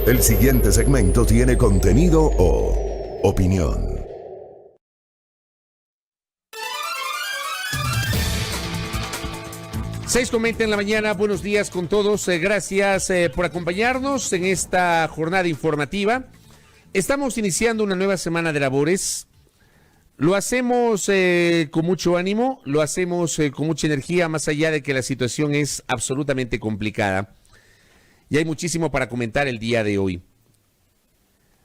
El siguiente segmento tiene contenido o opinión. Seis con 20 en la mañana, buenos días con todos, gracias por acompañarnos en esta jornada informativa. Estamos iniciando una nueva semana de labores, lo hacemos con mucho ánimo, lo hacemos con mucha energía, más allá de que la situación es absolutamente complicada. Y hay muchísimo para comentar el día de hoy.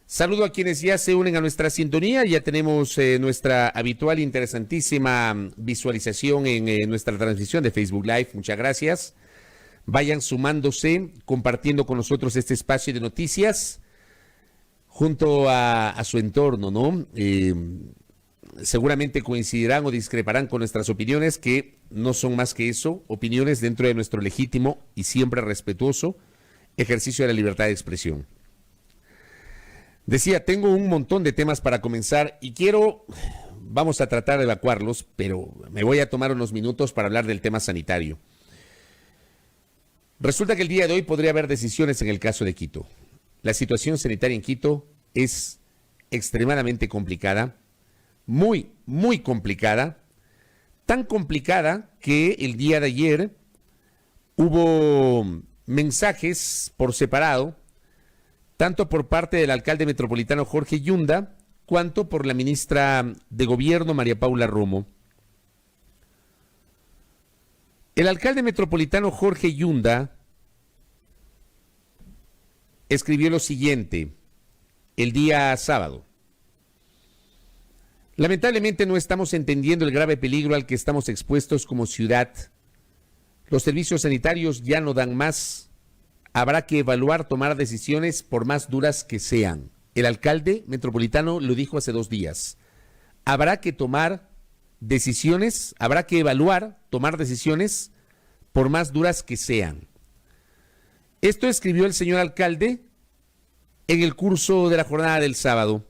Saludo a quienes ya se unen a nuestra sintonía. Ya tenemos nuestra habitual interesantísima visualización en nuestra transmisión de Facebook Live. Muchas gracias. Vayan sumándose, compartiendo con nosotros este espacio de noticias junto a su entorno, ¿no? Seguramente coincidirán o discreparán con nuestras opiniones, que no son más que eso, opiniones dentro de nuestro legítimo y siempre respetuoso ejercicio de la libertad de expresión. Decía, tengo un montón de temas para comenzar y vamos a tratar de evacuarlos, pero me voy a tomar unos minutos para hablar del tema sanitario. Resulta que el día de hoy podría haber decisiones en el caso de Quito. La situación sanitaria en Quito es extremadamente complicada, muy, muy complicada, tan complicada que el día de ayer hubo mensajes por separado, tanto por parte del alcalde metropolitano Jorge Yunda, cuanto por la ministra de Gobierno María Paula Romo. El alcalde metropolitano Jorge Yunda escribió lo siguiente el día sábado. Lamentablemente no estamos entendiendo el grave peligro al que estamos expuestos como ciudad. Los servicios sanitarios ya no dan más. Habrá que evaluar, tomar decisiones por más duras que sean. El alcalde metropolitano lo dijo hace 2 días. Habrá que tomar decisiones, habrá que evaluar, tomar decisiones por más duras que sean. Esto escribió el señor alcalde en el curso de la jornada del sábado.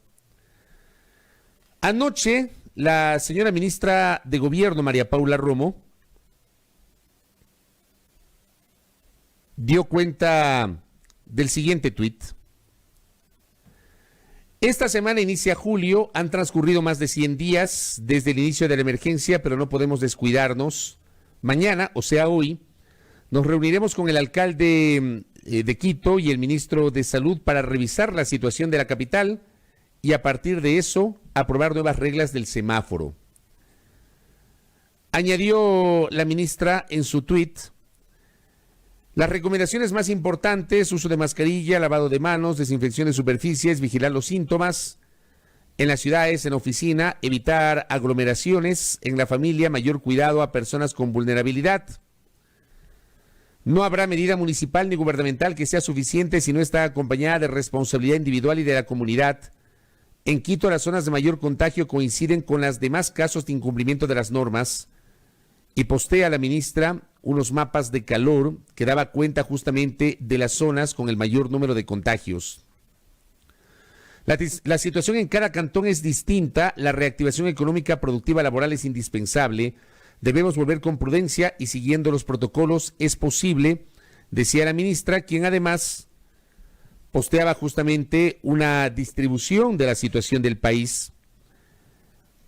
Anoche, la señora ministra de Gobierno, María Paula Romo, dio cuenta del siguiente tuit. Esta semana inicia julio, han transcurrido más de 100 días desde el inicio de la emergencia, pero no podemos descuidarnos. Mañana, o sea hoy, nos reuniremos con el alcalde de Quito y el ministro de Salud para revisar la situación de la capital y a partir de eso aprobar nuevas reglas del semáforo. Añadió la ministra en su tuit: las recomendaciones más importantes: uso de mascarilla, lavado de manos, desinfección de superficies, vigilar los síntomas en las ciudades, en la oficina, evitar aglomeraciones, en la familia, mayor cuidado a personas con vulnerabilidad. No habrá medida municipal ni gubernamental que sea suficiente si no está acompañada de responsabilidad individual y de la comunidad. En Quito, las zonas de mayor contagio coinciden con las demás casos de incumplimiento de las normas. Y postea la ministra unos mapas de calor que daba cuenta justamente de las zonas con el mayor número de contagios. La situación en cada cantón es distinta, la reactivación económica, productiva, laboral es indispensable. Debemos volver con prudencia y siguiendo los protocolos es posible, decía la ministra, quien además posteaba justamente una distribución de la situación del país.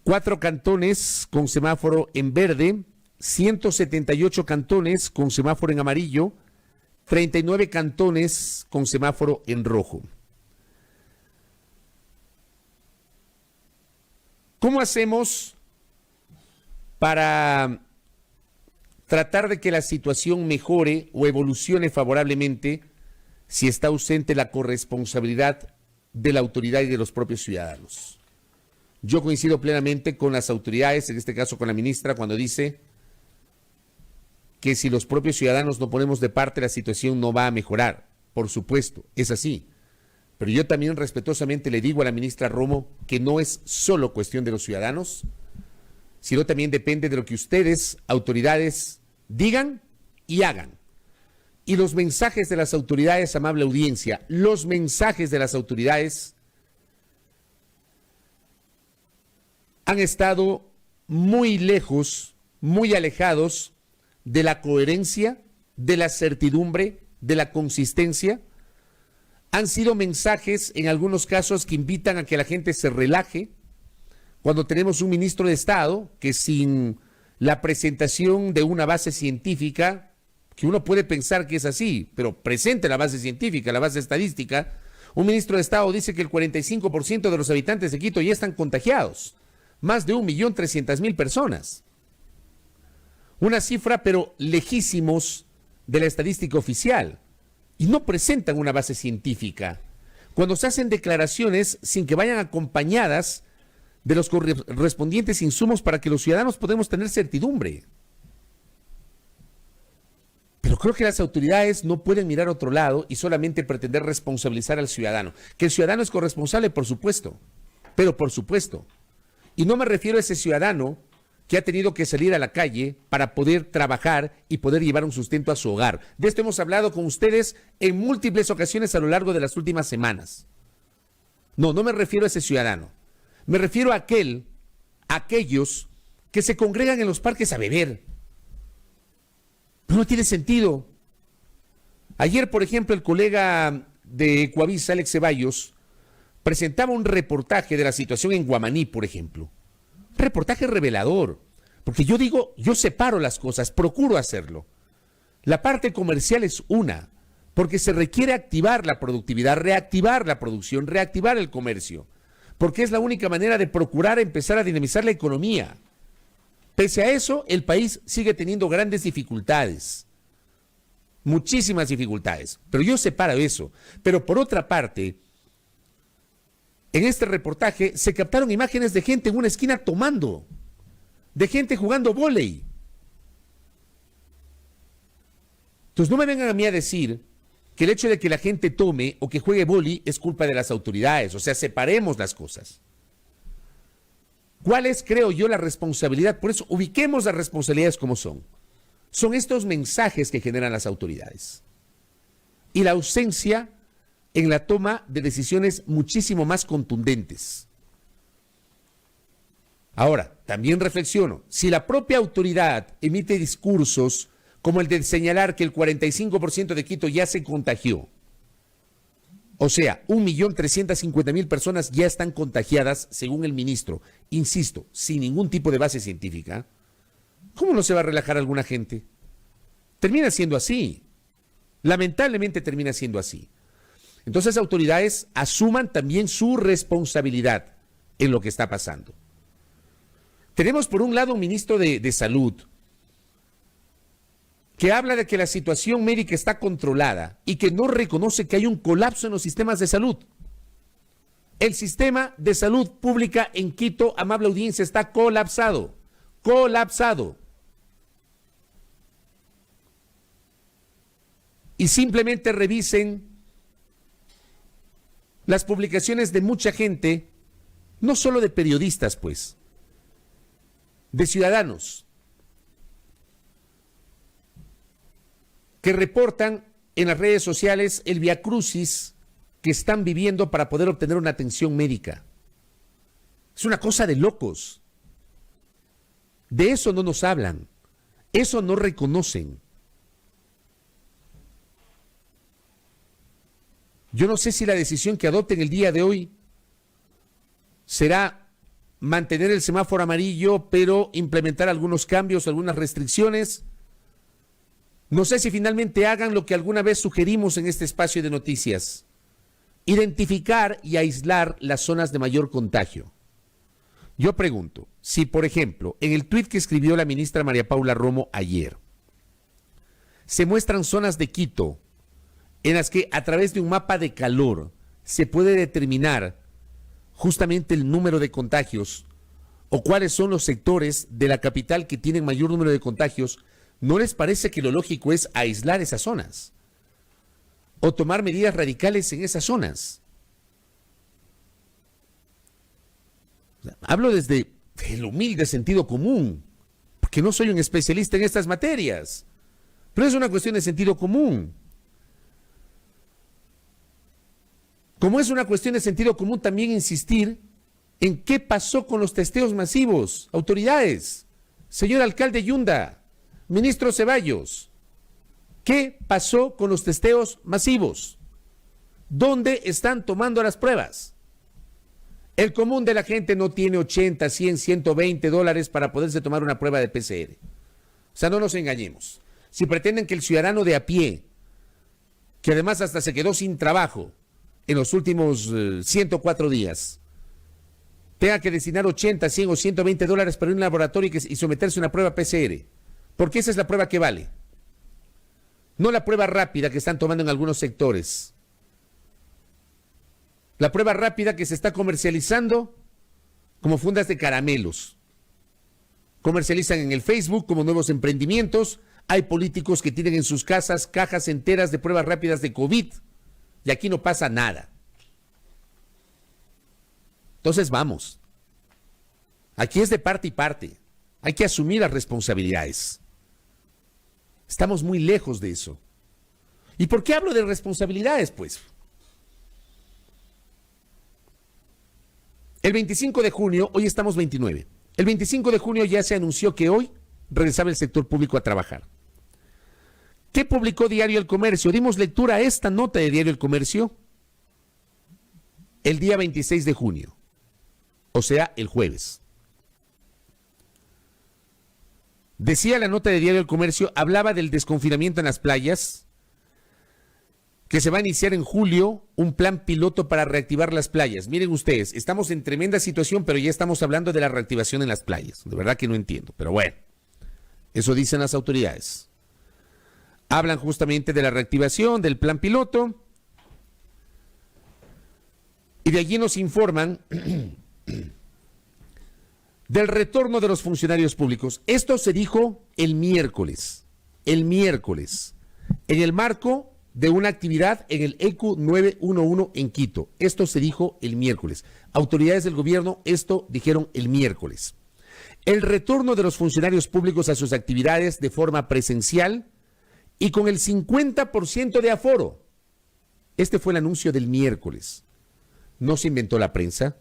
4 cantones con semáforo en verde, 178 cantones con semáforo en amarillo, 39 cantones con semáforo en rojo. ¿Cómo hacemos para tratar de que la situación mejore o evolucione favorablemente si está ausente la corresponsabilidad de la autoridad y de los propios ciudadanos? Yo coincido plenamente con las autoridades, en este caso con la ministra, cuando dice que si los propios ciudadanos no ponemos de parte, la situación no va a mejorar. Por supuesto, es así. Pero yo también respetuosamente le digo a la ministra Romo que no es solo cuestión de los ciudadanos, sino también depende de lo que ustedes, autoridades, digan y hagan. Y los mensajes de las autoridades, amable audiencia, los mensajes de las autoridades han estado muy lejos, muy alejados de la coherencia, de la certidumbre, de la consistencia. Han sido mensajes en algunos casos que invitan a que la gente se relaje cuando tenemos un ministro de Estado que sin la presentación de una base científica, que uno puede pensar que es así, pero presente la base científica, la base estadística, un ministro de Estado dice que el 45% de los habitantes de Quito ya están contagiados, más de 1.300.000 personas. Una cifra, pero lejísimos de la estadística oficial, y no presentan una base científica. Cuando se hacen declaraciones sin que vayan acompañadas de los correspondientes insumos para que los ciudadanos podamos tener certidumbre. Pero creo que las autoridades no pueden mirar a otro lado y solamente pretender responsabilizar al ciudadano. Que el ciudadano es corresponsable, por supuesto, pero por supuesto. Y no me refiero a ese ciudadano que ha tenido que salir a la calle para poder trabajar y poder llevar un sustento a su hogar. De esto hemos hablado con ustedes en múltiples ocasiones a lo largo de las últimas semanas. No me refiero a ese ciudadano. Me refiero a aquellos que se congregan en los parques a beber. No tiene sentido. Ayer, por ejemplo, el colega de Coavisa, Alex Ceballos, presentaba un reportaje de la situación en Guamaní, por ejemplo. Un reportaje revelador, porque yo separo las cosas, procuro hacerlo. La parte comercial es una, porque se requiere activar la productividad, reactivar la producción, reactivar el comercio, porque es la única manera de procurar empezar a dinamizar la economía. Pese a eso, el país sigue teniendo grandes dificultades, muchísimas dificultades, pero yo separo eso. Pero por otra parte, en este reportaje se captaron imágenes de gente en una esquina tomando, de gente jugando vóley. Entonces no me vengan a mí a decir que el hecho de que la gente tome o que juegue vóley es culpa de las autoridades. O sea, separemos las cosas. ¿Cuál es, creo yo, la responsabilidad? Por eso ubiquemos las responsabilidades como son. Son estos mensajes que generan las autoridades. Y la ausencia en la toma de decisiones muchísimo más contundentes. Ahora, también reflexiono, si la propia autoridad emite discursos como el de señalar que el 45% de Quito ya se contagió, o sea, 1.350.000 personas ya están contagiadas, según el ministro, insisto, sin ningún tipo de base científica, ¿cómo no se va a relajar alguna gente? Termina siendo así, lamentablemente termina siendo así. Entonces, autoridades asuman también su responsabilidad en lo que está pasando. Tenemos por un lado un ministro de Salud que habla de que la situación médica está controlada y que no reconoce que hay un colapso en los sistemas de salud. El sistema de salud pública en Quito, amable audiencia, está colapsado. Colapsado. Y simplemente revisen las publicaciones de mucha gente, no solo de periodistas, pues, de ciudadanos, que reportan en las redes sociales el viacrucis que están viviendo para poder obtener una atención médica. Es una cosa de locos. De eso no nos hablan, eso no reconocen. Yo no sé si la decisión que adopten el día de hoy será mantener el semáforo amarillo, pero implementar algunos cambios, algunas restricciones. No sé si finalmente hagan lo que alguna vez sugerimos en este espacio de noticias: identificar y aislar las zonas de mayor contagio. Yo pregunto, si por ejemplo, en el tuit que escribió la ministra María Paula Romo ayer, se muestran zonas de Quito en las que a través de un mapa de calor se puede determinar justamente el número de contagios o cuáles son los sectores de la capital que tienen mayor número de contagios, ¿no les parece que lo lógico es aislar esas zonas o tomar medidas radicales en esas zonas? O sea, hablo desde el humilde sentido común, porque no soy un especialista en estas materias, pero es una cuestión de sentido común. Como es una cuestión de sentido común también insistir en qué pasó con los testeos masivos. Autoridades, señor alcalde Yunda, ministro Ceballos, ¿qué pasó con los testeos masivos? ¿Dónde están tomando las pruebas? El común de la gente no tiene 80, 100, 120 dólares para poderse tomar una prueba de PCR. O sea, no nos engañemos. Si pretenden que el ciudadano de a pie, que además hasta se quedó sin trabajo en los últimos 104 días, tenga que destinar 80, 100 o 120 dólares para ir a un laboratorio y someterse a una prueba PCR, porque esa es la prueba que vale. No la prueba rápida que están tomando en algunos sectores. La prueba rápida que se está comercializando como fundas de caramelos. Comercializan en el Facebook como nuevos emprendimientos. Hay políticos que tienen en sus casas cajas enteras de pruebas rápidas de COVID. Y aquí no pasa nada. Entonces vamos. Aquí es de parte y parte. Hay que asumir las responsabilidades. Estamos muy lejos de eso. ¿Y por qué hablo de responsabilidades, pues? El 25 de junio, hoy estamos 29, el 25 de junio ya se anunció que hoy regresaba el sector público a trabajar. ¿Qué publicó Diario El Comercio? Dimos lectura a esta nota de Diario El Comercio el día 26 de junio, o sea, el jueves. Decía la nota de Diario El Comercio, hablaba del desconfinamiento en las playas, que se va a iniciar en julio un plan piloto para reactivar las playas. Miren ustedes, estamos en tremenda situación, pero ya estamos hablando de la reactivación en las playas. De verdad que no entiendo, pero bueno, eso dicen las autoridades. Hablan justamente de la reactivación, del plan piloto, y de allí nos informan del retorno de los funcionarios públicos. Esto se dijo el miércoles, en el marco de una actividad en el ECU 911 en Quito. Esto se dijo el miércoles. Autoridades del gobierno esto dijeron el miércoles. El retorno de los funcionarios públicos a sus actividades de forma presencial y con el 50% de aforo. Este fue el anuncio del miércoles. No se inventó la prensa,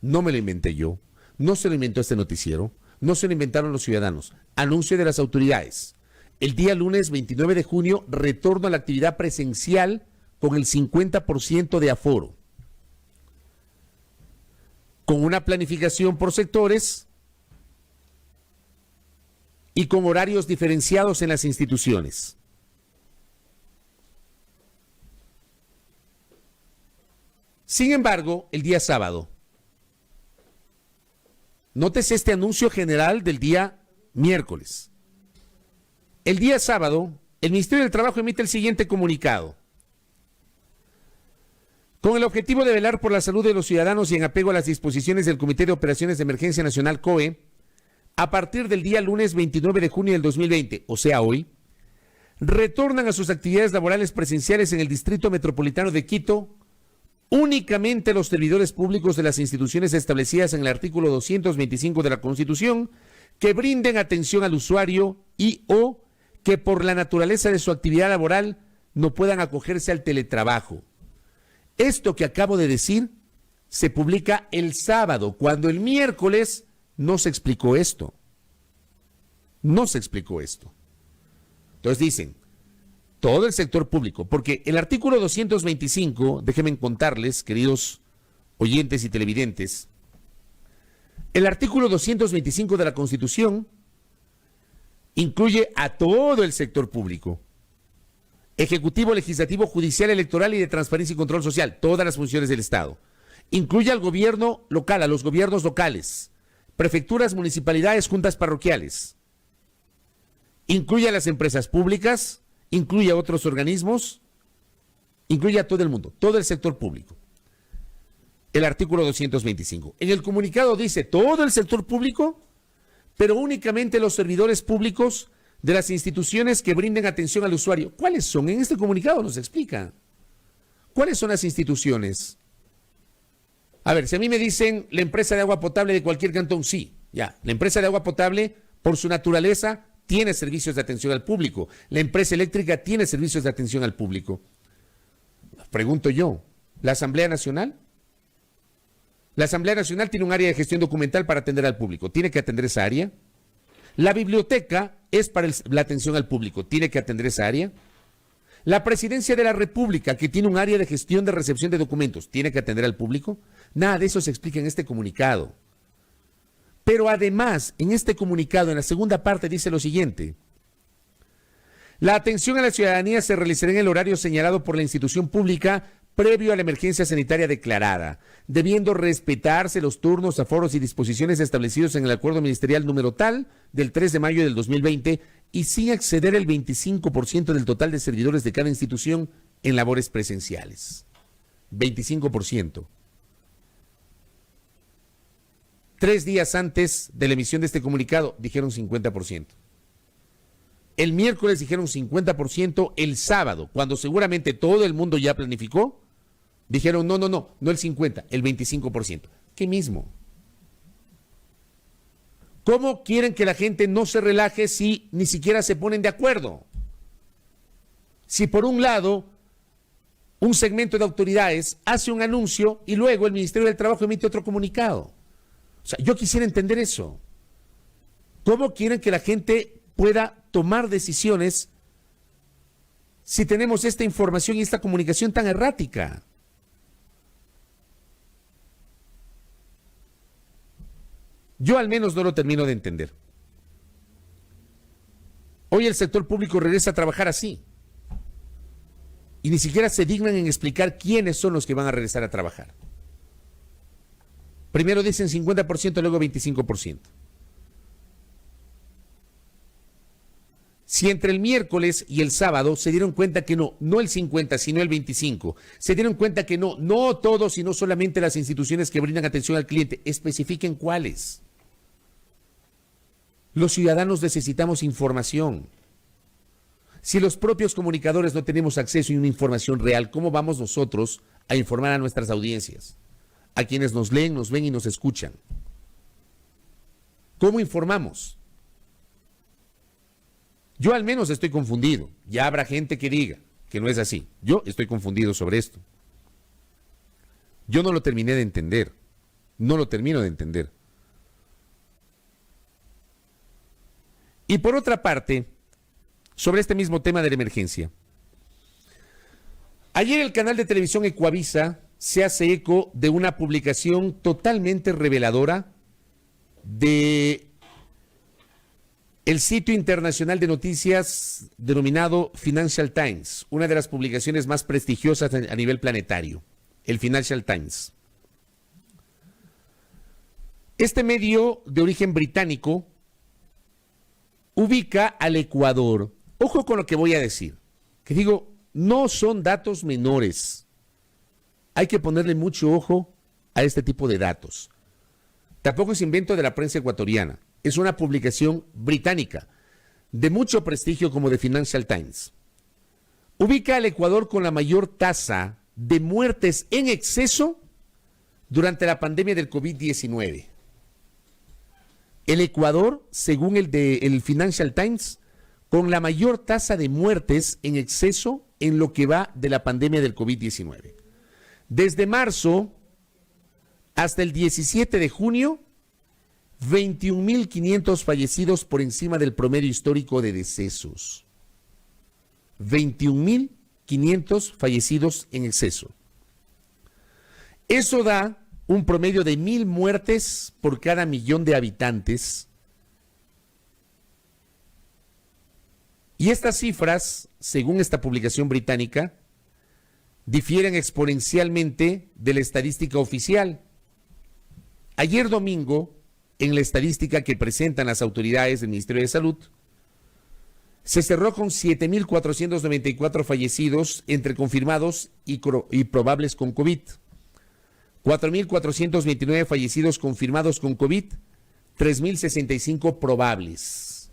no me lo inventé yo, no se lo inventó este noticiero, no se lo inventaron los ciudadanos. Anuncio de las autoridades. El día lunes 29 de junio, retorno a la actividad presencial con el 50% de aforo. Con una planificación por sectores y con horarios diferenciados en las instituciones. Sin embargo, el día sábado, nótese este anuncio general del día miércoles. El día sábado, el Ministerio del Trabajo emite el siguiente comunicado. Con el objetivo de velar por la salud de los ciudadanos y en apego a las disposiciones del Comité de Operaciones de Emergencia Nacional COE, a partir del día lunes 29 de junio del 2020, o sea hoy, retornan a sus actividades laborales presenciales en el Distrito Metropolitano de Quito únicamente los servidores públicos de las instituciones establecidas en el artículo 225 de la Constitución que brinden atención al usuario y o que por la naturaleza de su actividad laboral no puedan acogerse al teletrabajo. Esto que acabo de decir se publica el sábado, cuando el miércoles no se explicó esto. No se explicó esto. Entonces dicen, todo el sector público, porque el artículo 225, déjenme contarles, queridos oyentes y televidentes, el artículo 225 de la Constitución incluye a todo el sector público, ejecutivo, legislativo, judicial, electoral y de transparencia y control social, todas las funciones del Estado. Incluye al gobierno local, a los gobiernos locales, prefecturas, municipalidades, juntas parroquiales. Incluye a las empresas públicas, incluye a otros organismos, incluye a todo el mundo, todo el sector público. El artículo 225. En el comunicado dice todo el sector público, pero únicamente los servidores públicos de las instituciones que brinden atención al usuario. ¿Cuáles son? En este comunicado nos explica. ¿Cuáles son las instituciones? A ver, si a mí me dicen la empresa de agua potable de cualquier cantón, sí, ya. La empresa de agua potable, por su naturaleza, tiene servicios de atención al público. La empresa eléctrica tiene servicios de atención al público. Pregunto yo, ¿la Asamblea Nacional? La Asamblea Nacional tiene un área de gestión documental para atender al público. ¿Tiene que atender esa área? La biblioteca es para la atención al público. ¿Tiene que atender esa área? La Presidencia de la República, que tiene un área de gestión de recepción de documentos, ¿tiene que atender al público? Nada de eso se explica en este comunicado. Pero además, en este comunicado, en la segunda parte, dice lo siguiente: la atención a la ciudadanía se realizará en el horario señalado por la institución pública previo a la emergencia sanitaria declarada, debiendo respetarse los turnos, aforos y disposiciones establecidos en el acuerdo ministerial número tal del 3 de mayo del 2020 y sin exceder el 25% del total de servidores de cada institución en labores presenciales. 25%. 3 días antes de la emisión de este comunicado dijeron 50%. El miércoles dijeron 50%, el sábado, cuando seguramente todo el mundo ya planificó, dijeron no el 50%, el 25%. ¿Qué mismo? ¿Cómo quieren que la gente no se relaje si ni siquiera se ponen de acuerdo? Si por un lado un segmento de autoridades hace un anuncio y luego el Ministerio del Trabajo emite otro comunicado. O sea, yo quisiera entender eso. ¿Cómo quieren que la gente pueda tomar decisiones si tenemos esta información y esta comunicación tan errática? Yo al menos no lo termino de entender. Hoy el sector público regresa a trabajar así. Y ni siquiera se dignan en explicar quiénes son los que van a regresar a trabajar. Primero dicen 50%, luego 25%. Si entre el miércoles y el sábado se dieron cuenta que no el 50, sino el 25, se dieron cuenta que no todos, sino solamente las instituciones que brindan atención al cliente, especifiquen cuáles. Los ciudadanos necesitamos información. Si los propios comunicadores no tenemos acceso a una información real, ¿cómo vamos nosotros a informar a nuestras audiencias? A quienes nos leen, nos ven y nos escuchan. ¿Cómo informamos? Yo al menos estoy confundido. Ya habrá gente que diga que no es así. Yo estoy confundido sobre esto. Yo no lo terminé de entender. No lo termino de entender. Y por otra parte, sobre este mismo tema de la emergencia. Ayer el canal de televisión Ecuavisa se hace eco de una publicación totalmente reveladora de el sitio internacional de noticias denominado Financial Times, una de las publicaciones más prestigiosas a nivel planetario, el Financial Times. Este medio de origen británico ubica al Ecuador. Ojo con lo que voy a decir, que digo, no son datos menores. Hay que ponerle mucho ojo a este tipo de datos. Tampoco es invento de la prensa ecuatoriana. Es una publicación británica de mucho prestigio como The Financial Times. Ubica al Ecuador con la mayor tasa de muertes en exceso durante la pandemia del COVID-19. El Ecuador, según el Financial Times, con la mayor tasa de muertes en exceso en lo que va de la pandemia del COVID-19. Desde marzo hasta el 17 de junio, 21.500 fallecidos por encima del promedio histórico de decesos. 21.500 fallecidos en exceso. Eso da un promedio de 1.000 muertes por cada millón de habitantes. Y estas cifras, según esta publicación británica, difieren exponencialmente de la estadística oficial. Ayer domingo, en la estadística que presentan las autoridades del Ministerio de Salud, se cerró con 7.494 fallecidos entre confirmados y probables con COVID. 4.429 fallecidos confirmados con COVID, 3.065 probables.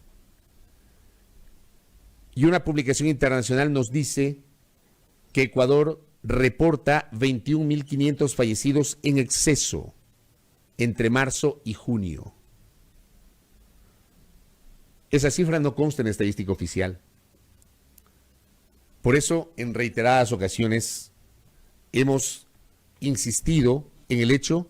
Y una publicación internacional nos dice que Ecuador reporta 21.500 fallecidos en exceso entre marzo y junio. Esa cifra no consta en la estadística oficial. Por eso, en reiteradas ocasiones, hemos insistido en el hecho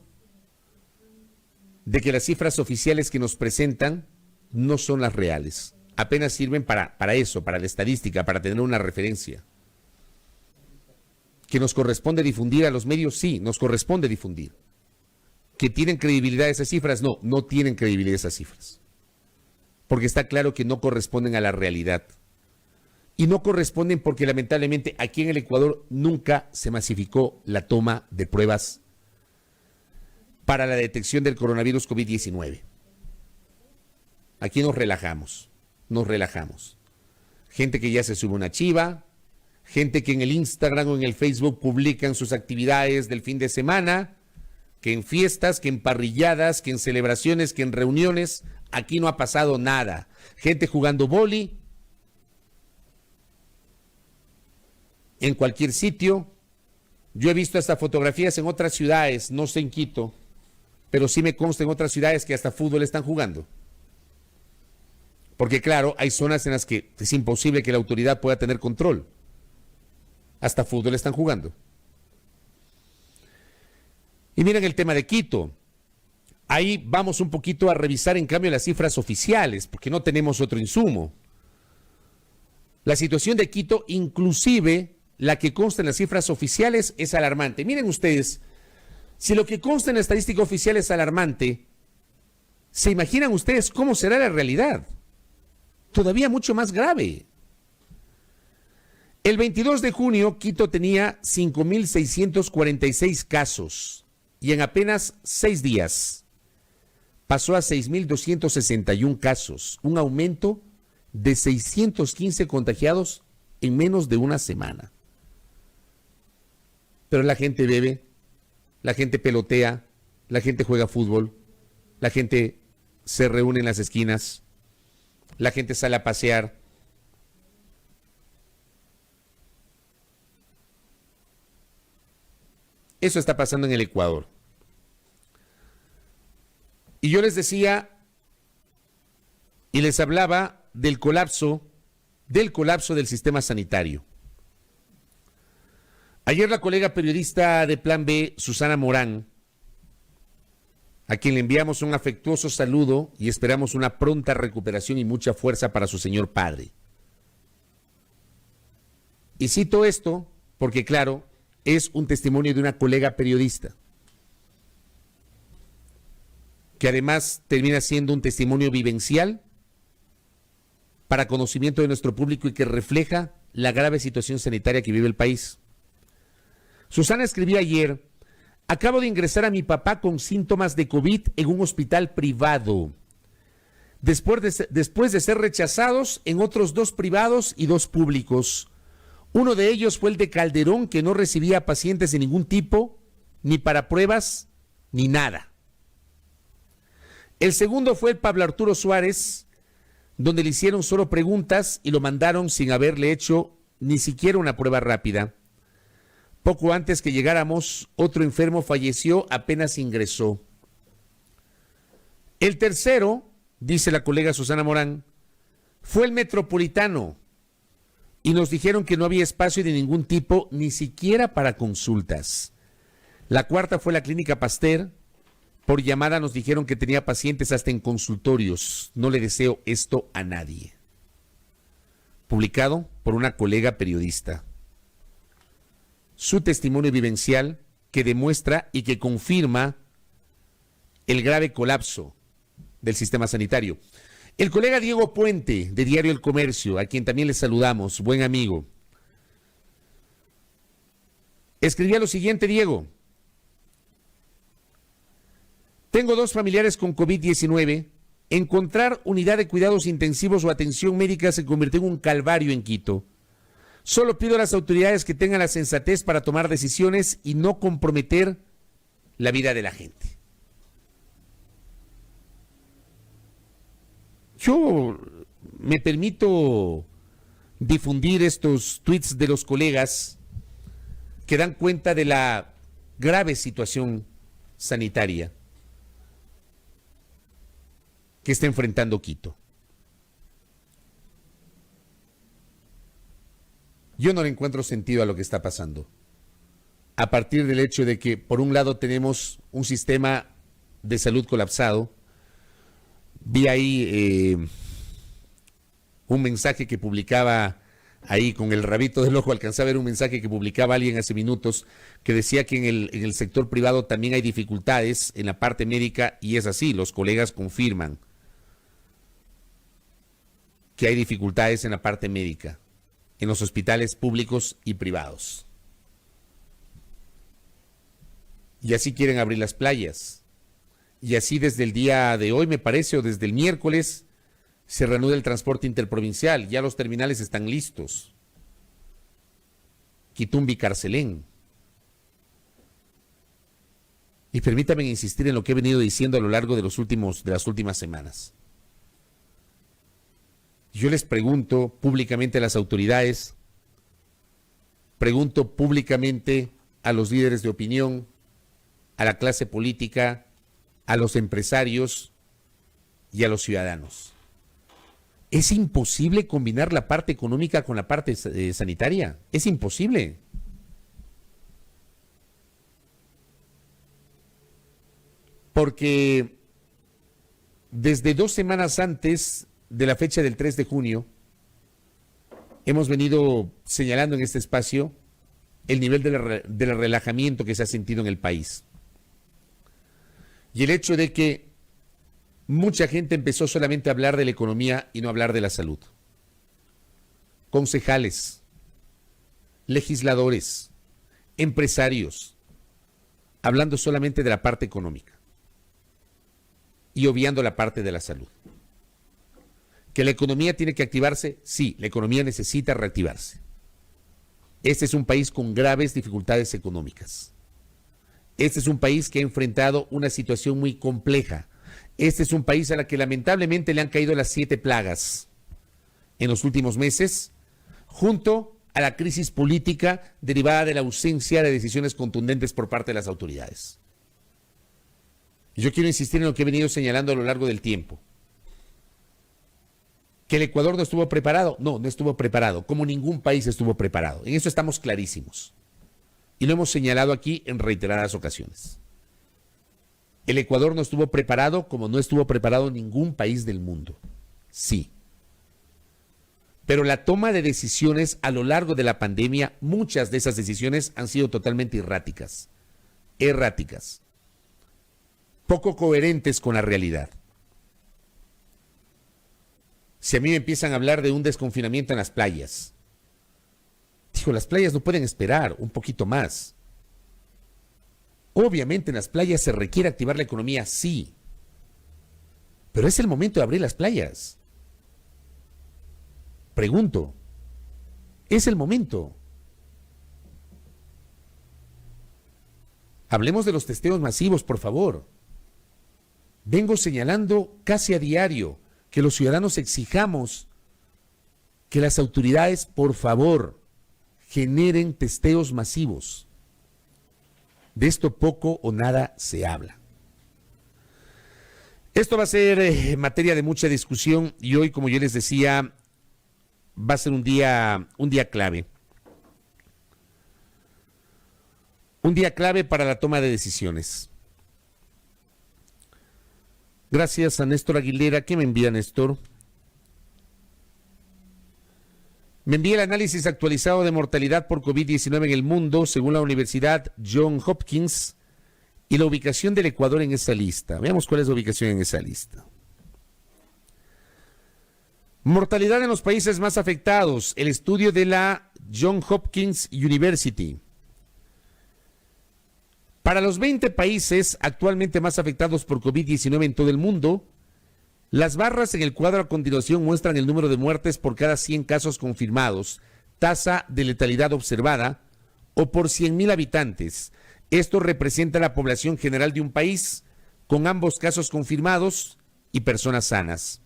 de que las cifras oficiales que nos presentan no son las reales. Apenas sirven para eso, para la estadística, para tener una referencia. ¿Que nos corresponde difundir a los medios? Sí, nos corresponde difundir. ¿Que tienen credibilidad esas cifras? No, no tienen credibilidad esas cifras. Porque está claro que no corresponden a la realidad. Y no corresponden porque lamentablemente aquí en el Ecuador nunca se masificó la toma de pruebas para la detección del coronavirus COVID-19. Aquí nos relajamos. Gente que ya se sube una chiva, gente que en el Instagram o en el Facebook publican sus actividades del fin de semana, que en fiestas, que en parrilladas, que en celebraciones, que en reuniones. Aquí no ha pasado nada. Gente jugando vóley en cualquier sitio. Yo he visto hasta fotografías en otras ciudades, no sé en Quito, pero sí me consta en otras ciudades que hasta fútbol están jugando. Porque claro, hay zonas en las que es imposible que la autoridad pueda tener control. Hasta fútbol están jugando. Y miren el tema de Quito. Ahí vamos un poquito a revisar en cambio las cifras oficiales, porque no tenemos otro insumo. La situación de Quito, inclusive la que consta en las cifras oficiales, es alarmante. Miren ustedes, si lo que consta en la estadística oficial es alarmante, ¿se imaginan ustedes cómo será la realidad? Todavía mucho más grave. El 22 de junio, Quito tenía 5.646 casos y en apenas 6 días pasó a 6.261 casos, un aumento de 615 contagiados en menos de una semana. Pero la gente bebe, la gente pelotea, la gente juega fútbol, la gente se reúne en las esquinas, la gente sale a pasear. Eso está pasando en el Ecuador. Y yo les decía y les hablaba del colapso del sistema sanitario. Ayer la colega periodista de Plan B, Susana Morán, a quien le enviamos un afectuoso saludo y esperamos una pronta recuperación y mucha fuerza para su señor padre. Y cito esto porque, claro, es un testimonio de una colega periodista, que además termina siendo un testimonio vivencial para conocimiento de nuestro público y que refleja la grave situación sanitaria que vive el país. Susana escribió ayer: acabo de ingresar a mi papá con síntomas de COVID en un hospital privado, después de ser rechazados en otros 2 privados y 2 públicos. Uno de ellos fue el de Calderón, que no recibía pacientes de ningún tipo, ni para pruebas, ni nada. El segundo fue el Pablo Arturo Suárez, donde le hicieron solo preguntas y lo mandaron sin haberle hecho ni siquiera una prueba rápida. Poco antes que llegáramos, otro enfermo falleció apenas ingresó. El tercero, dice la colega Susana Morán, fue el Metropolitano, y nos dijeron que no había espacio de ningún tipo, ni siquiera para consultas. La cuarta fue la Clínica Pasteur. Por llamada nos dijeron que tenía pacientes hasta en consultorios. No le deseo esto a nadie. Publicado por una colega periodista. Su testimonio vivencial que demuestra y que confirma el grave colapso del sistema sanitario. El colega Diego Puente, de Diario El Comercio, a quien también le saludamos, buen amigo, escribía lo siguiente: Diego, tengo 2 familiares con COVID-19. Encontrar unidad de cuidados intensivos o atención médica se convirtió en un calvario en Quito. Solo pido a las autoridades que tengan la sensatez para tomar decisiones y no comprometer la vida de la gente. Yo me permito difundir estos tweets de los colegas que dan cuenta de la grave situación sanitaria que está enfrentando Quito. Yo no le encuentro sentido a lo que está pasando. A partir del hecho de que, por un lado, tenemos un sistema de salud colapsado. Vi ahí un mensaje que publicaba ahí con el rabito del ojo alcancé a ver un mensaje que publicaba alguien hace minutos que decía que en el sector privado también hay dificultades en la parte médica, y es así, los colegas confirman que hay dificultades en la parte médica, en los hospitales públicos y privados. Y así quieren abrir las playas. Y así desde el día de hoy, me parece, o desde el miércoles, se reanuda el transporte interprovincial. Ya los terminales están listos. Quitumbi, Carcelén. Y permítanme insistir en lo que he venido diciendo a lo largo de las últimas semanas. Yo les pregunto públicamente a las autoridades, pregunto públicamente a los líderes de opinión, a la clase política, a los empresarios y a los ciudadanos. Es imposible combinar la parte económica con la parte sanitaria. Es imposible. Porque desde 2 semanas antes de la fecha del 3 de junio, hemos venido señalando en este espacio el nivel del relajamiento que se ha sentido en el país. Y el hecho de que mucha gente empezó solamente a hablar de la economía y no a hablar de la salud. Concejales, legisladores, empresarios, hablando solamente de la parte económica y obviando la parte de la salud. ¿Que la economía tiene que activarse? Sí, la economía necesita reactivarse. Este es un país con graves dificultades económicas. Este es un país que ha enfrentado una situación muy compleja. Este es un país a la que lamentablemente le han caído las 7 plagas en los últimos meses, junto a la crisis política derivada de la ausencia de decisiones contundentes por parte de las autoridades. Yo quiero insistir en lo que he venido señalando a lo largo del tiempo. ¿Que el Ecuador no estuvo preparado? No, no estuvo preparado, como ningún país estuvo preparado. En eso estamos clarísimos. Y lo hemos señalado aquí en reiteradas ocasiones. El Ecuador no estuvo preparado como no estuvo preparado ningún país del mundo. Sí. Pero la toma de decisiones a lo largo de la pandemia, muchas de esas decisiones han sido totalmente erráticas. Erráticas. Poco coherentes con la realidad. Si a mí me empiezan a hablar de un desconfinamiento en las playas, digo, las playas no pueden esperar un poquito más. Obviamente en las playas se requiere activar la economía, sí. Pero es el momento de abrir las playas. Pregunto, ¿es el momento? Hablemos de los testeos masivos, por favor. Vengo señalando casi a diario que los ciudadanos exijamos que las autoridades, por favor, generen testeos masivos. De esto poco o nada se habla. Esto va a ser materia de mucha discusión y hoy, como yo les decía, va a ser un día clave. Un día clave para la toma de decisiones. Gracias a Néstor Aguilera. ¿Qué me envía Néstor? Me envía el análisis actualizado de mortalidad por COVID-19 en el mundo, según la Universidad Johns Hopkins, y la ubicación del Ecuador en esa lista. Veamos cuál es la ubicación en esa lista. Mortalidad en los países más afectados. El estudio de la Johns Hopkins University. Para los 20 países actualmente más afectados por COVID-19 en todo el mundo, las barras en el cuadro a continuación muestran el número de muertes por cada 100 casos confirmados, tasa de letalidad observada, o por 100.000 habitantes. Esto representa la población general de un país, con ambos casos confirmados y personas sanas.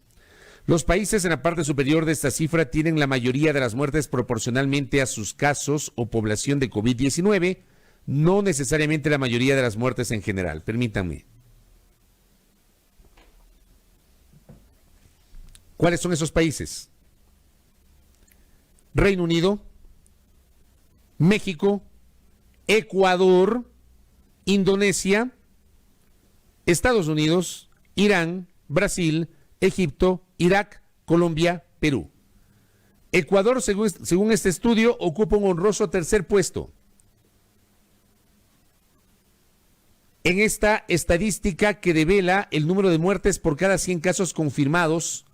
Los países en la parte superior de esta cifra tienen la mayoría de las muertes proporcionalmente a sus casos o población de COVID-19, no necesariamente la mayoría de las muertes en general. Permítanme. ¿Cuáles son esos países? Reino Unido, México, Ecuador, Indonesia, Estados Unidos, Irán, Brasil, Egipto, Irak, Colombia, Perú. Ecuador, según este estudio, ocupa un honroso tercer puesto en esta estadística que devela el número de muertes por cada 100 casos confirmados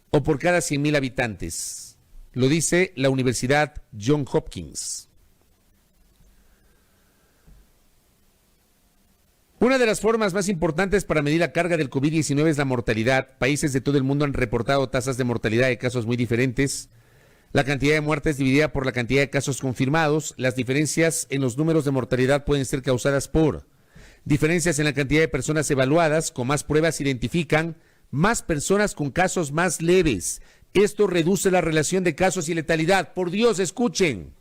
o por cada 100,000 habitantes. Lo dice la Universidad Johns Hopkins. Una de las formas más importantes para medir la carga del COVID-19 es la mortalidad. Países de todo el mundo han reportado tasas de mortalidad de casos muy diferentes. La cantidad de muertes dividida por la cantidad de casos confirmados. Las diferencias en los números de mortalidad pueden ser causadas por diferencias en la cantidad de personas evaluadas. Con más pruebas se identifican más personas con casos más leves. Esto reduce la relación de casos y letalidad. Por Dios, escuchen.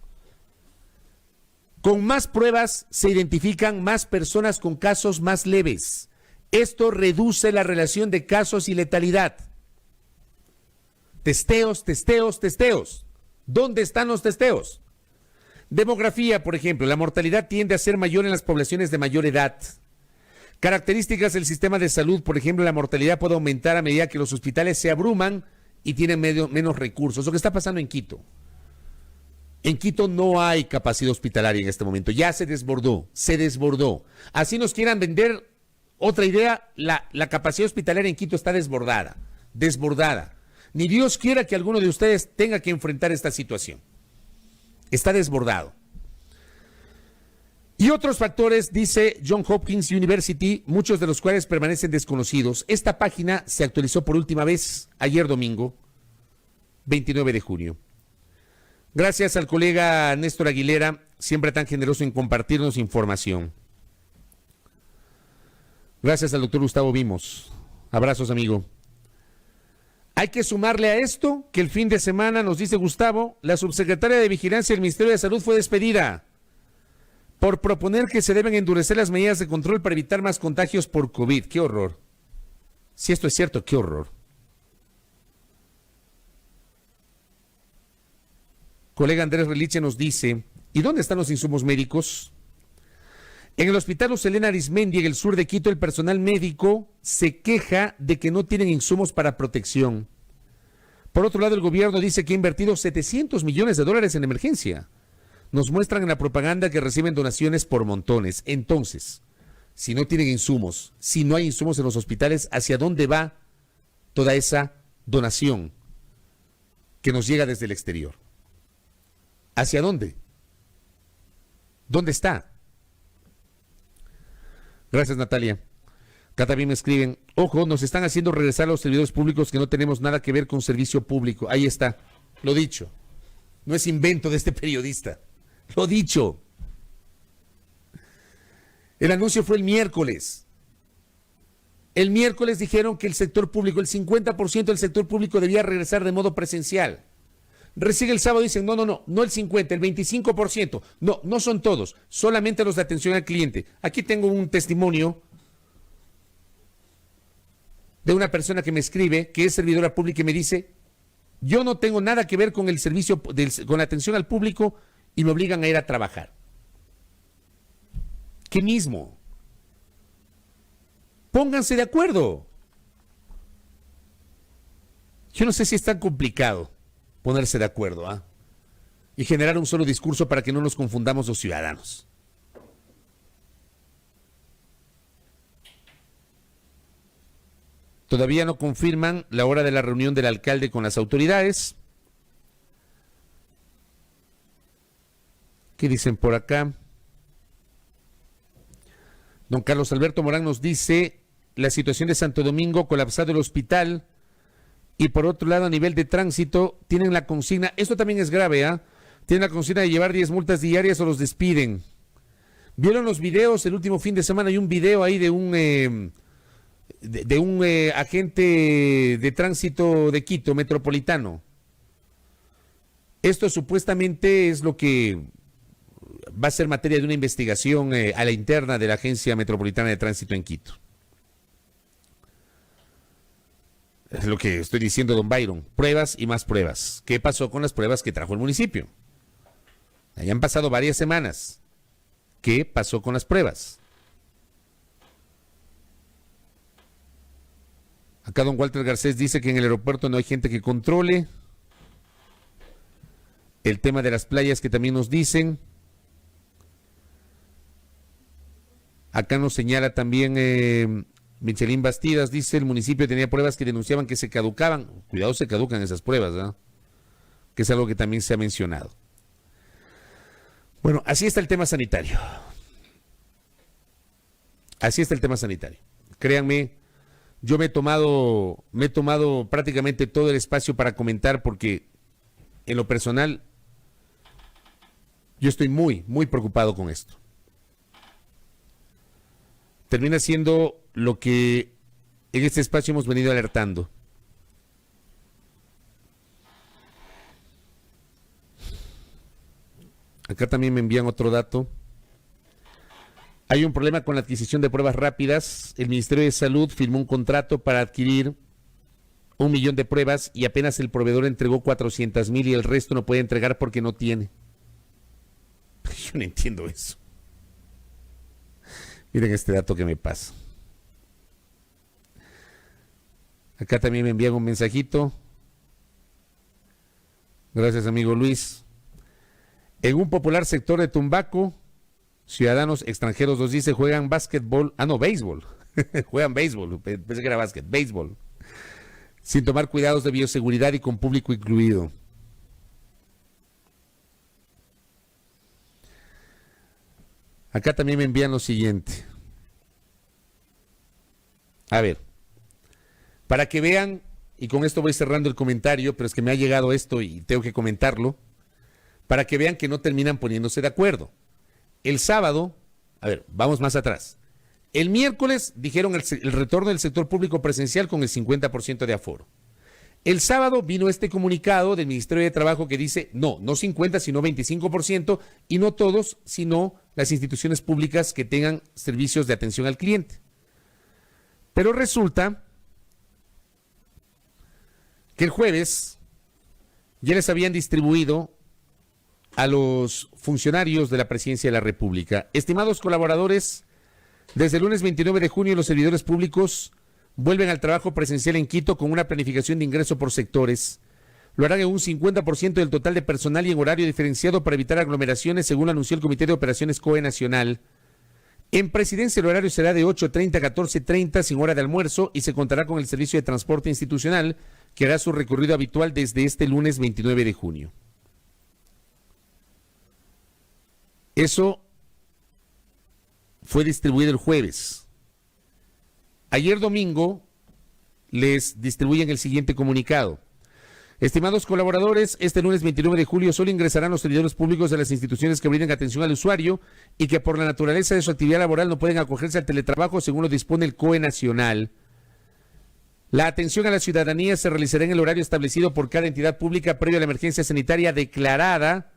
Con más pruebas se identifican más personas con casos más leves. Esto reduce la relación de casos y letalidad. Testeos, testeos, testeos. ¿Dónde están los testeos? Demografía, por ejemplo. La mortalidad tiende a ser mayor en las poblaciones de mayor edad. Características del sistema de salud. Por ejemplo, la mortalidad puede aumentar a medida que los hospitales se abruman y tienen menos recursos. Lo que está pasando en Quito. En Quito no hay capacidad hospitalaria en este momento. Ya se desbordó, se desbordó. Así nos quieran vender otra idea, la capacidad hospitalaria en Quito está desbordada, desbordada. Ni Dios quiera que alguno de ustedes tenga que enfrentar esta situación. Está desbordado. Y otros factores, dice Johns Hopkins University, muchos de los cuales permanecen desconocidos. Esta página se actualizó por última vez ayer domingo, 29 de junio. Gracias al colega Néstor Aguilera, siempre tan generoso en compartirnos información. Gracias al doctor Gustavo Vimos. Abrazos, amigo. Hay que sumarle a esto que el fin de semana, nos dice Gustavo, la subsecretaria de Vigilancia del Ministerio de Salud fue despedida por proponer que se deben endurecer las medidas de control para evitar más contagios por COVID. ¡Qué horror! Si esto es cierto, qué horror. Colega Andrés Reliche nos dice, ¿y dónde están los insumos médicos? En el hospital Lucelena Arizmendi, en el sur de Quito, el personal médico se queja de que no tienen insumos para protección. Por otro lado, el gobierno dice que ha invertido $700 millones en emergencia. Nos muestran en la propaganda que reciben donaciones por montones. Entonces, si no tienen insumos, si no hay insumos en los hospitales, ¿hacia dónde va toda esa donación que nos llega desde el exterior? ¿Hacia dónde? ¿Dónde está? Gracias, Natalia. Acá también me escriben, ojo, nos están haciendo regresar a los servidores públicos que no tenemos nada que ver con servicio público. Ahí está, lo dicho. No es invento de este periodista. Lo dicho. El anuncio fue el miércoles. El miércoles dijeron que el sector público, el 50% del sector público debía regresar de modo presencial. Recién el sábado dicen, no el 50, el 25%. No son todos, solamente los de atención al cliente. Aquí tengo un testimonio de una persona que me escribe, que es servidora pública y me dice, yo no tengo nada que ver con el servicio, con la atención al público y me obligan a ir a trabajar. ¿Qué mismo? Pónganse de acuerdo. Yo no sé si es tan complicado ponerse de acuerdo, y generar un solo discurso para que no nos confundamos los ciudadanos. Todavía no confirman la hora de la reunión del alcalde con las autoridades. ¿Qué dicen por acá? Don Carlos Alberto Morán nos dice, la situación de Santo Domingo, colapsado el hospital. Y por otro lado, a nivel de tránsito, tienen la consigna, esto también es grave, tienen la consigna de llevar 10 multas diarias o los despiden. ¿Vieron los videos? El último fin de semana hay un video ahí de un agente de tránsito de Quito, metropolitano. Esto supuestamente es lo que va a ser materia de una investigación a la interna de la Agencia Metropolitana de Tránsito en Quito. Es lo que estoy diciendo, don Byron. Pruebas y más pruebas. ¿Qué pasó con las pruebas que trajo el municipio? Ahí han pasado varias semanas. ¿Qué pasó con las pruebas? Acá don Walter Garcés dice que en el aeropuerto no hay gente que controle. El tema de las playas que también nos dicen. Acá nos señala también Michelín Bastidas, dice, el municipio tenía pruebas que denunciaban que se caducaban. Cuidado, se caducan esas pruebas, ¿no? Que es algo que también se ha mencionado. Bueno, así está el tema sanitario. Así está el tema sanitario. Créanme, yo me he tomado prácticamente todo el espacio para comentar porque en lo personal yo estoy muy, muy preocupado con esto. Termina siendo lo que en este espacio hemos venido alertando. Acá también me envían otro dato. Hay un problema con la adquisición de pruebas rápidas. El Ministerio de Salud firmó un contrato para adquirir 1 millón de pruebas y apenas el proveedor entregó 400,000 y el resto no puede entregar porque no tiene. Yo no entiendo eso. Miren este dato que me pasa. Acá también me envían un mensajito. Gracias, amigo Luis. En un popular sector de Tumbaco, ciudadanos extranjeros nos dice juegan básquetbol. Ah, no, béisbol. Juegan béisbol. Pensé que era básquet. Béisbol. Sin tomar cuidados de bioseguridad y con público incluido. Acá también me envían lo siguiente. A ver, para que vean, y con esto voy cerrando el comentario, pero es que me ha llegado esto y tengo que comentarlo, para que vean que no terminan poniéndose de acuerdo. El sábado, a ver, vamos más atrás. El miércoles dijeron el retorno del sector público presencial con el 50% de aforo. El sábado vino este comunicado del Ministerio de Trabajo que dice, no 50, sino 25%, y no todos, sino las instituciones públicas que tengan servicios de atención al cliente. Pero resulta que el jueves ya les habían distribuido a los funcionarios de la Presidencia de la República. Estimados colaboradores, desde el lunes 29 de junio los servidores públicos vuelven al trabajo presencial en Quito con una planificación de ingreso por sectores. Lo harán en un 50% del total de personal y en horario diferenciado para evitar aglomeraciones, según lo anunció el Comité de Operaciones COE Nacional. En Presidencia el horario será de 8:30 a 14:30 sin hora de almuerzo y se contará con el servicio de transporte institucional que hará su recorrido habitual desde este lunes 29 de junio. Eso fue distribuido el jueves. Ayer domingo les distribuyen el siguiente comunicado. Estimados colaboradores, este lunes 29 de julio solo ingresarán los servidores públicos de las instituciones que brinden atención al usuario y que por la naturaleza de su actividad laboral no pueden acogerse al teletrabajo según lo dispone el COE Nacional. La atención a la ciudadanía se realizará en el horario establecido por cada entidad pública previo a la emergencia sanitaria declarada,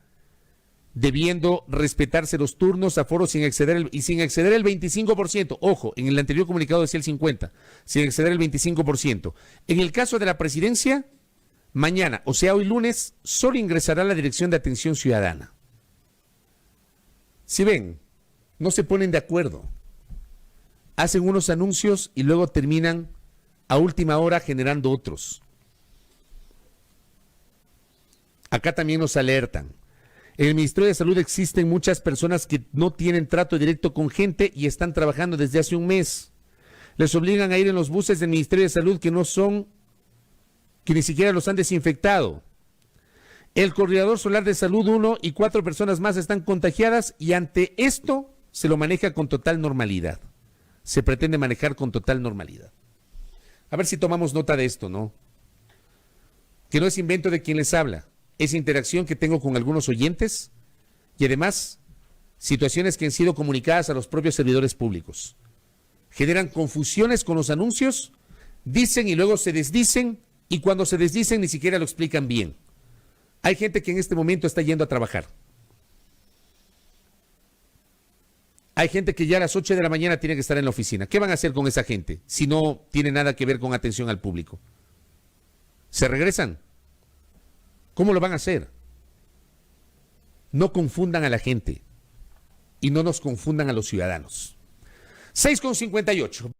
debiendo respetarse los turnos, aforos sin exceder el 25%. Ojo, en el anterior comunicado decía el 50%, sin exceder el 25%. En el caso de la presidencia, mañana, o sea hoy lunes, solo ingresará la Dirección de Atención Ciudadana. Si ven, no se ponen de acuerdo. Hacen unos anuncios y luego terminan a última hora generando otros. Acá también nos alertan. En el Ministerio de Salud existen muchas personas que no tienen trato directo con gente y están trabajando desde hace un mes. Les obligan a ir en los buses del Ministerio de Salud que ni siquiera los han desinfectado. El Coordinador Solar de Salud 1 y 4 personas más están contagiadas y ante esto se lo maneja con total normalidad. Se pretende manejar con total normalidad. A ver si tomamos nota de esto, ¿no? Que no es invento de quien les habla. Es interacción que tengo con algunos oyentes y además situaciones que han sido comunicadas a los propios servidores públicos. Generan confusiones con los anuncios, dicen y luego se desdicen y cuando se desdicen ni siquiera lo explican bien. Hay gente que en este momento está yendo a trabajar. Hay gente que ya a las 8 de la mañana tiene que estar en la oficina. ¿Qué van a hacer con esa gente si no tiene nada que ver con atención al público? ¿Se regresan? ¿Cómo lo van a hacer? No confundan a la gente y no nos confundan a los ciudadanos. 6:58.